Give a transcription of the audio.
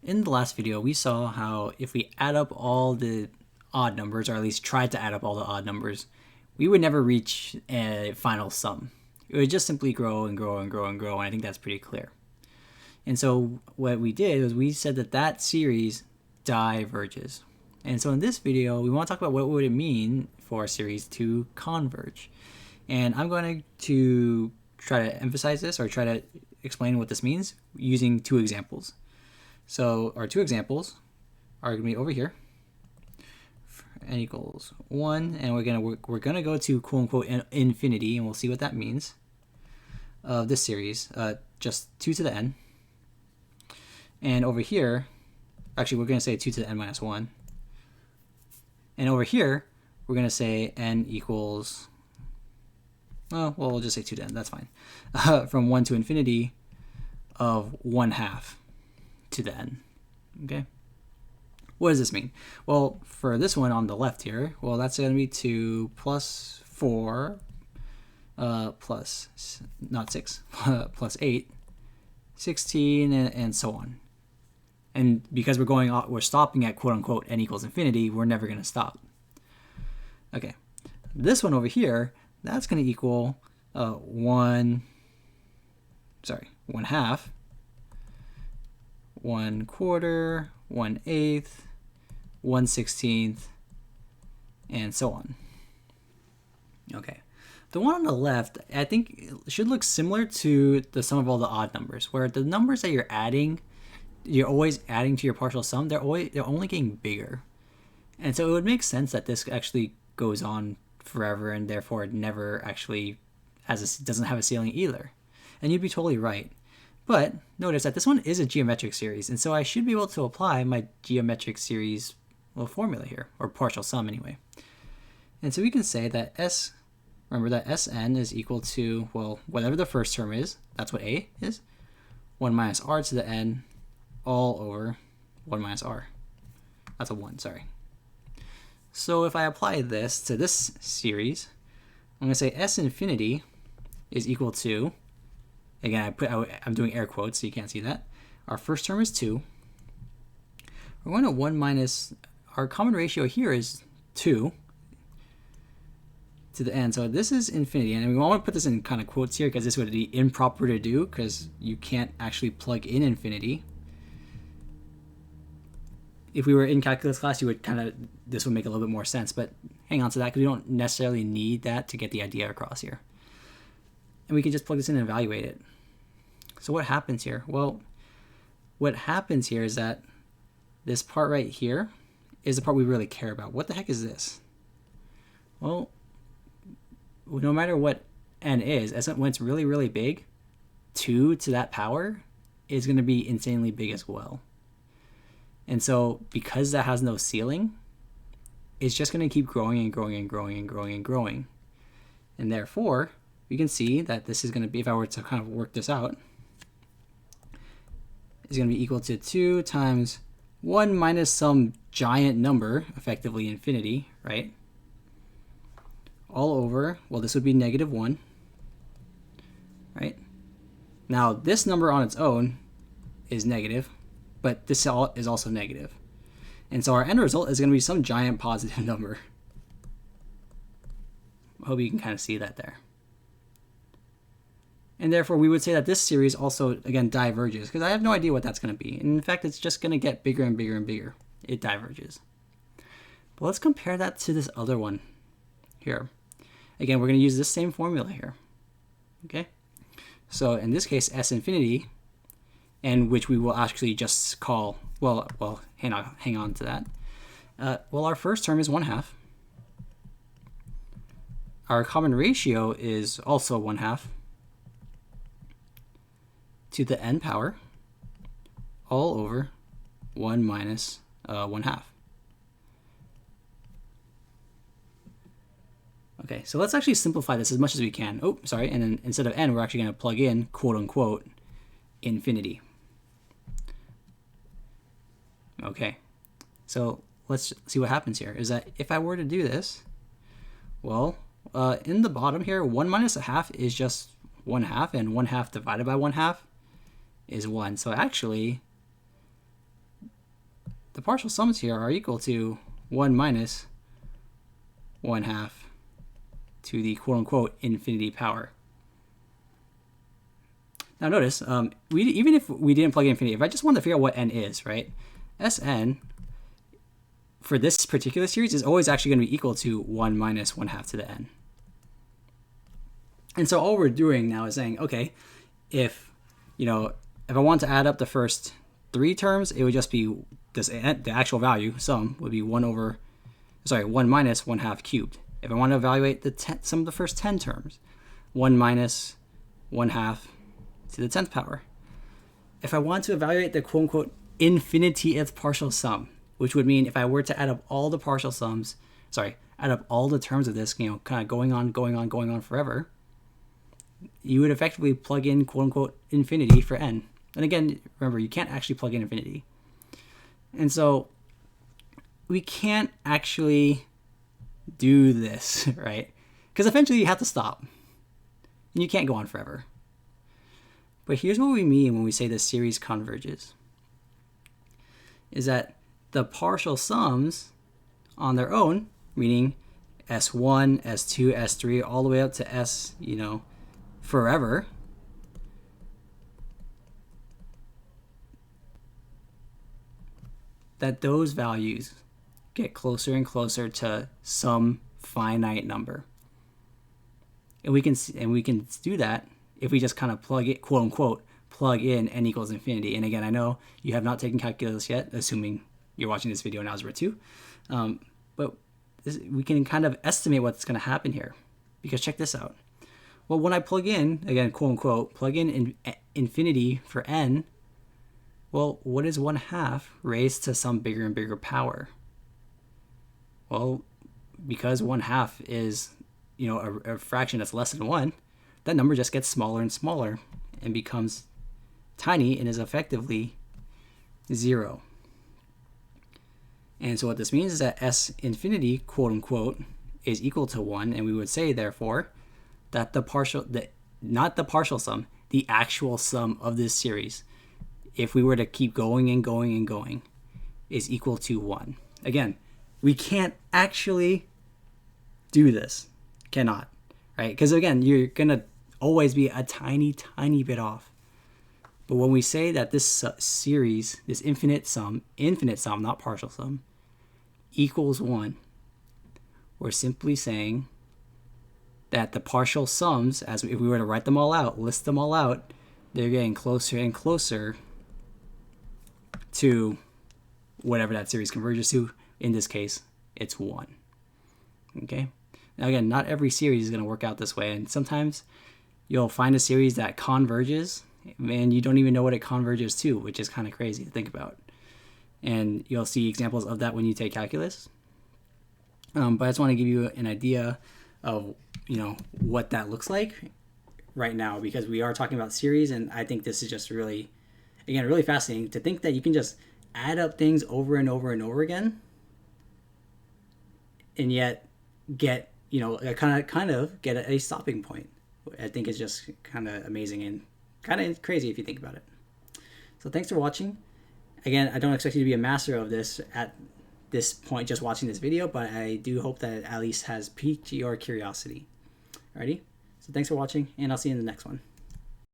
In the last video, we saw how if we add up all the odd numbers, or at least tried to add up all the odd numbers, we would never reach a final sum. It would just simply grow and grow and grow and grow, and I think that's pretty clear. And so what we did was we said that that series diverges. And so in this video, we want to talk about what would it mean for a series to converge. And I'm going to try to emphasize this or try to explain what this means using two examples. So our two examples are going to be over here. N equals 1, and we're gonna go to quote unquote infinity, and we'll see what that means of this series, just 2 to the n. And over here, actually we're gonna say 2 to the n minus 1. And over here, we're gonna say n equals, well, we'll just say 2 to n, that's fine. From 1 to infinity of 1/2 to the n, okay? What does this mean? Well, for this one on the left here, well, that's going to be 2 plus 4 plus, not 6, plus 8, 16, and so on. And because we're stopping at quote unquote n equals infinity, we're never going to stop. Okay, this one over here, that's going to equal 1/2, 1/4, 1/8, 1/16, and so on. Okay, the one on the left, I think, should look similar to the sum of all the odd numbers, where the numbers that you're always adding to your partial sum. They're only getting bigger, and so it would make sense that this actually goes on forever, and therefore it never actually doesn't have a ceiling either. And you'd be totally right. But notice that this one is a geometric series, and so I should be able to apply my geometric series formula here, or partial sum anyway. And so we can say that remember that Sn is equal to, well, whatever the first term is, that's what A is, 1 minus r to the n all over 1 minus r. That's a 1, sorry. So if I apply this to this series, I'm going to say S infinity is equal to, again, I'm doing air quotes, so you can't see that. Our first term is 2. We're going to 1 minus, our common ratio here is 2 to the n. So this is infinity. And we want to put this in kind of quotes here because this would be improper to do because you can't actually plug in infinity. If we were in calculus class, this would make a little bit more sense. But hang on to that because we don't necessarily need that to get the idea across here. And we can just plug this in and evaluate it. So what happens here? Well, what happens here is that this part right here is the part we really care about. What the heck is this? Well, no matter what n is, when it's really, really big, 2 to that power is going to be insanely big as well. And so because that has no ceiling, it's just going to keep growing and growing and growing and growing and growing. And therefore, we can see that this is going to be, if I were to kind of work this out, is going to be equal to 2 times 1 minus some giant number, effectively infinity, right? All over, well, this would be -1, right? Now, this number on its own is negative, but this is also negative. And so our end result is going to be some giant positive number. I hope you can kind of see that there. And therefore, we would say that this series also, again, diverges, because I have no idea what that's going to be. And in fact, it's just going to get bigger and bigger and bigger. It diverges. But let's compare that to this other one here. Again, we're going to use this same formula here. Okay? So in this case, S infinity, and which we will actually just call, well, hang on to that. Well, our first term is 1/2. Our common ratio is also 1/2. To the n power all over 1 minus 1/2. Okay, so let's actually simplify this as much as we can. Oh, sorry, and then instead of n, we're actually going to plug in, quote unquote, infinity. Okay, so let's see what happens here. Is that if I were to do this, well, in the bottom here, 1 minus 1/2 is just 1/2, and 1/2 divided by 1/2 is 1. So actually, the partial sums here are equal to 1 minus 1/2 to the quote-unquote infinity power. Now notice, even if we didn't plug in infinity, if I just wanted to figure out what n is, right? Sn for this particular series is always actually going to be equal to 1 minus 1/2 to the n. And so all we're doing now is saying, okay, if I want to add up the first 3 terms, it would just be this, the actual value, sum, would be 1 minus 1/2 cubed. If I want to evaluate the sum of the first 10 terms, 1 minus 1/2 to the 10th power. If I want to evaluate the quote-unquote infinitieth partial sum, which would mean if I were to add up all the partial sums, add up all the terms of this, kind of going on forever, you would effectively plug in quote-unquote infinity for n. And again, remember, you can't actually plug in infinity. And so we can't actually do this, right? Because eventually you have to stop. And you can't go on forever. But here's what we mean when we say the series converges. Is that the partial sums on their own, meaning S1, S2, S3, all the way up to S, forever, that those values get closer and closer to some finite number. And we can do that if we just kind of plug it, quote unquote, plug in n equals infinity. And again, I know you have not taken calculus yet, assuming you're watching this video in Algebra 2. But we can kind of estimate what's going to happen here. Because check this out. Well, when I plug in, again, quote unquote, plug in infinity for n, well, what is 1/2 raised to some bigger and bigger power? Well, because 1/2 is, a fraction that's less than 1, that number just gets smaller and smaller and becomes tiny and is effectively 0. And so what this means is that S infinity, quote unquote, is equal to 1, and we would say, therefore, that not the partial sum, the actual sum of this series, if we were to keep going and going and going, is equal to 1. Again, we can't actually do this. Cannot, right? Because again, you're going to always be a tiny, tiny bit off. But when we say that this series, this infinite sum, not partial sum, equals 1, we're simply saying that the partial sums, as if we were to write them all out, list them all out, they're getting closer and closer to whatever that series converges to. In this case, it's 1. Okay? Now again, not every series is going to work out this way, and sometimes you'll find a series that converges, and you don't even know what it converges to, which is kind of crazy to think about. And you'll see examples of that when you take calculus. But I just want to give you an idea of what that looks like right now, because we are talking about series, and I think this is just really fascinating to think that you can just add up things over and over and over again, and yet get kind of get a stopping point. I think it's just kind of amazing and kind of crazy if you think about it. So thanks for watching. Again, I don't expect you to be a master of this at this point just watching this video, but I do hope that it at least has piqued your curiosity. Alrighty? So thanks for watching, and I'll see you in the next one.